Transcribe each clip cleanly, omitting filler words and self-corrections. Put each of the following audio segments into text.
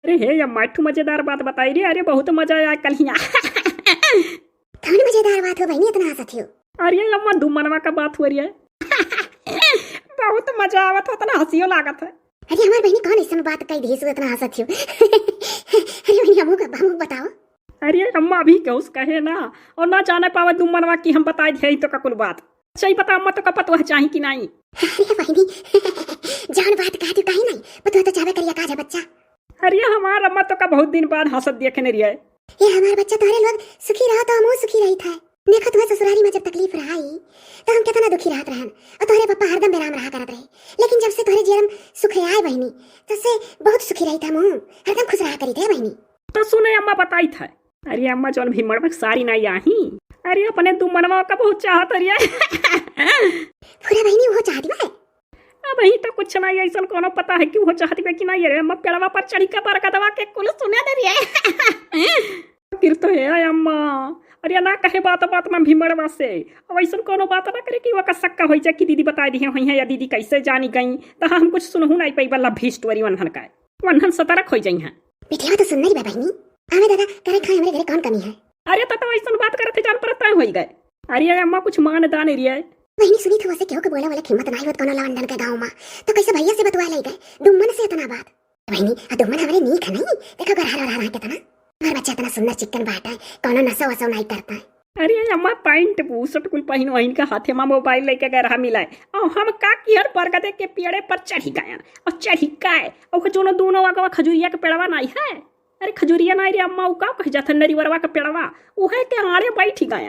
अरे हे अम्मा एक मजेदार बात बताई रे। अरे बहुत मजा आया कल ही। कौन मजेदार बात हो बहनी इतना हंसत हो? अरे अम्मा दुमनवा का बात हो रही है। बहुत मजा आवत हो, तना हंसियो लागत है। अरे हमार बहनी कौन ऐसा बात कही दी सो इतना हंसत हो? अरे बहनी हमू बताओ। अरे अम्मा अभी क्यों कहे ना, और ना जाने पावा दुमनवा की हम बताए थे तो का कुल बात सही बता अम्मा, तो का पता है चाही कि नहीं? अरे बहनी जान बात कह तू कहीं नहीं पता तो चाहे करिया काजा बच्चा। अरे हमार अम्मा तो का बहुत दिन बाद हंसत देखने रही है। ये हमार बच्चा तोरे लोग सुखी रहा तो हम सुखी रही था। देखो तुम्हें ससुराली में जब तकलीफ रहाई तो हम कितना दुखी रहत रहन, और तोरे पापा हरदम बेराम रहा करत रहे। लेकिन जब से तोरे जीवन सुख आए बहनी तब से बहुत सुखी रही था, मुँह हरदम खुश रहा करी थे बहनी। तो सुने अम्मा बताई था। अरे अम्मा जौन भी मड़बक सारी नहीं आई। अरे अपने दुमनवा का बहुत चाहत रही पूरा बहनी वो चाहती है। अब ही तो कुछ नहीं ऐसा कोनो पता है कि वो चाहती है कि नहीं। अरे अम्मा पेड़वा पर चढ़ी का बार दवा के कुल सुने दे रही है। फिर तो है अम्मा। अरे ना कहे बात में भीमड़वा से अब ऐसा कोनो बात ना करे कि वो का सक्का हो जाए कि दीदी बता दी है या दीदी कैसे जानी गई तो हम कुछ सुनहु नहीं पाई बल्ला भी स्टोरी वन्हन का वन्हन सतर्क हो जाई है। बेटिया तो सुन नहीं बहनी। हमें दादा करे खाए हमारे घरे कौन कमी है? अरे तो ऐसा बात करते जान पर तय हो गए। अरे अम्मा कुछ मान दान रही है। बहनी सुनी थी वैसे क्यों के बोला वाला हिम्मत नहीं होत कोनो लवंडन के गांव में तो कैसे भैया से बतवा ले गए दुम्मन से इतना बात। बहनी दुम्मन हमारे नीक है नहीं, देखो घर हरा रहा कितना हमारा बच्चा इतना सुंदर चिकन बाटा है, कोनो नशा वसा नहीं करता है। अरे अम्मा पैंट बूसट कुल पहन वहीन का हाथे में मोबाइल लेके गए रहा मिलाए और हम का किहर बरगदे के पेड़े पर चढ़ी गए और चढ़ी काए और जो दोनों वाका खजूरिया के पेड़वा नहीं है। अरे खजूरिया नहीं रे अम्मा का कह जाता नरीवरवा का पेड़वा उहे के आड़े बैठ गए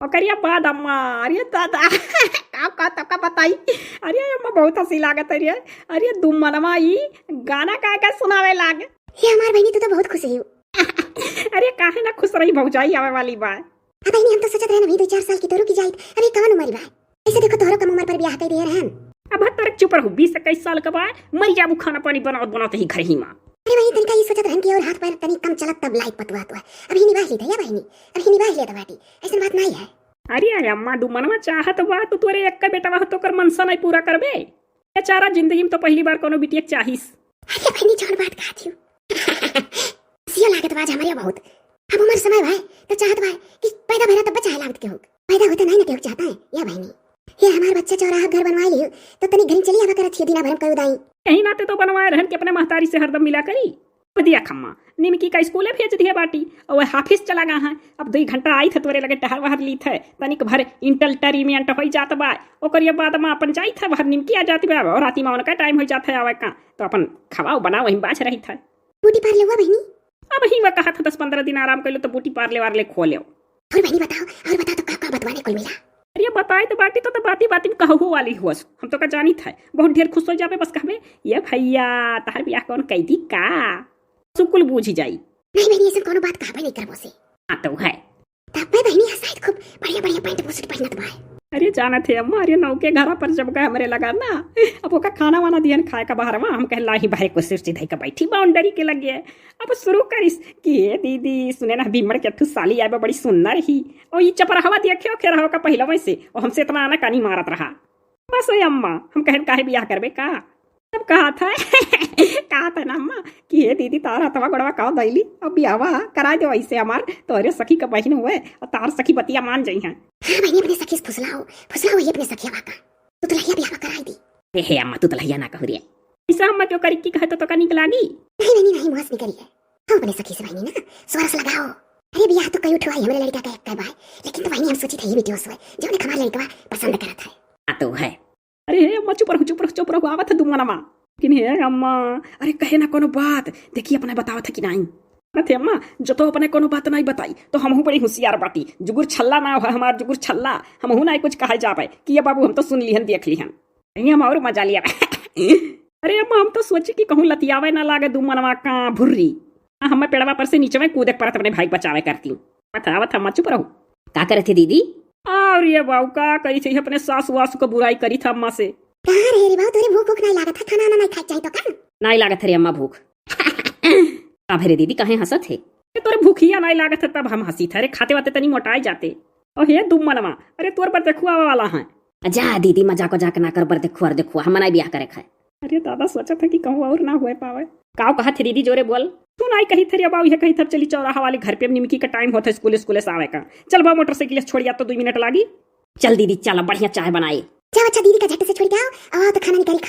और करिया बाद अम्मा। अरे दादा का बताई। अरे अम्मा बहुत हंसी लागत है। अरे दुमनवा ई गाना का सुनावे लागे। ये हमार बहनी तो बहुत खुश है। अरे काहे ना खुश रही भौजाई आवे वाली बात। अब बहनी हम तो सोचत रहे ना 2-4 साल की तोरो की जाइत अभी कौन उम्र बा ऐसे देखो तोरो कम उम्र पर ब्याह कर दे रहन। अब तोरे चुप रहू 20-21 साल के बाद मर जाबू खाना पानी बनाते ही घर ही मां। अरे वही तरीका ये सोचत रहन कि और हाथ पैर तनी कम चलत तब लाइक पतवा तो अभी निभा ली था या बहनी अभी निभा लिया था बाटी ऐसा बात नहीं है। अरे अम्मा दुमनवा चाहत बा तो तोरे एक का बेटा तो कर मनसा नहीं पूरा करबे। बेचारा जिंदगी में तो पहली बार कोनो बिटिया चाहिस। अरे बहनी जान बात कहती हूं सिया लागत बाज हमारे बहुत अब उम्र समय भाई तो चाहत भाई कि पैदा भरा तब बच्चा लागत के हो पैदा होता नहीं ना के चाहता है या बहनी। ये हमार बच्चा चौराहा घर बनवा लियो तो तनी घर चली आवा करत दिना भरम कर उदाई यही नाते तो बनवाए रहन के अपने महतारी से हरदम मिला करी। दिया खम्मा निमकी का स्कूले भेज दिया बाटी और वह हाफिस चला गया है। अब 2 घंटा आई थे तोरे लगे टहर वहर ली थे तनिक भर इंटरमीडिएट हो जात बा ओकर बाद में अपन जाई था भर निमकी आ जाती बा और राती में उनका टाइम हो जाता है आवे का तो अपन खवाओ बनाओ वहीं बाज रही था। बूटी पार लेवा बहनी अब ही वह कहा था 10-15 दिन आराम कर लो तो बूटी पार ले वार ले खो ले। और बहनी बताओ और बता तो का बतवाने को मिला? अरे बताए तो बाटी तो बाती में कहू वाली हुआ हम तो का जानी था बहुत ढेर खुश हो जाबे बस कहबे ये भैया तहर बियाह कौन कई दी का सुकुल बूझ जाई। नहीं बहनी ऐसा कोनो बात कहबे नहीं करबो से। हां तो है तब पे बहनी शायद खूब बढ़िया पैंट बूसट पहनत बा। अरे जाना थे अम्मा। अरे नौ के घर पर जब गए हमरे लगा ना अब ओका खाना वाना दियन खाए का बाहर में हम कह लाही बाहर को सिर सीधे का बैठी बाउंड्री के लगे अब शुरू करिस कि हे दीदी सुने ना भीमड़ के साली आए बड़ी सुंदर ही और ये चपराहवा देखे खे रहा का पहला वैसे और हमसे इतना आना कानी मारत रहा बस अम्मा हम कहन काहे बियाह करबे का तब कहा था ना अम्मा कि हे दीदी तारा तवा गोड़वा का दैली अब बियावा करा दो ऐसे हमार तोरे सखी का बहन हुए और तार सखी बतिया मान जाई हैं। हां बहनी अपने सखी से फुसलाओ ये अपने सखिया का तू तो लहिया बियाह कराई दी। हे अम्मा तू तो लहिया ना कहरिए ऐसा अम्मा क्यों करी की कहत तो का निक लागी। नहीं बहनी नहीं मुहस नहीं करिए हम अपने सखी से बहनी ना स्वरस लगाओ। अरे बियाह तो कई उठवाई हमरे लड़का का एक बाय लेकिन तो बहनी हम सोची थी ये वीडियो से जो ने हमारा लड़का पसंद करत है। हां तो है। अरे हे अम्मा चुप रहो आवत दुमनमा किन हे अम्मा। अरे कहे ना कोनो बात देखिए अपने बताओ था कि नहीं थे अम्मा जो तो अपने कोनो बात नहीं बताई तो हमहू बड़ी होशियार बाटी जुगुर छल्ला ना है हमार जुगुर छल्ला हमहू नहीं कुछ कहा जा पाए कि ये बाबू हम तो सुन लिहन देख लिहन यही हम और मजा लिया। अरे अम्मा हम तो सोचे कि कहूँ लतियावे ना लागे दुमनवा का भुर्री हम पेड़वा पर से नीचे में कूदे परत अपने भाई बचावे करती हूँ बतावत अम्मा चुप रहो का करे थे दीदी। और ये बाबू का करी थी अपने सास वासु को बुराई करी था अम्मा से। कहां रे बाबू तोरे भूख नहीं लागत खाना नहीं खाई चाहिए तो का नहीं लागत रे अम्मा भूख। अब रे दीदी कहे हंसत है तोरे भूखिया नहीं लागत है तब हम हंसी थे खाते वाते तनी मोटाए जाते और हे दुमनवा अरे तोर पर देखुआ वाला है। जा दीदी मजाक वजाक ना कर बर देखुआ हम नहीं ब्याह करे खाए। अरे दादा सोचा था कि कहूँ और ना हुए पावे काव कहा थे दीदी जोरे बोल नहीं कही थे रे बाबू, ये कही थब चली चौराहा वाले घर पे निमकी का टाइम होता स्कूल से आवे का। चल बा मोटरसाइकिल से छोड़िया तो 2 मिनट लागी। चल दीदी चल बढ़िया चाय बनाई। जाओ अच्छा दीदी का झट से छोड़ के आओ, आओ तो खाना निकाल खाओ।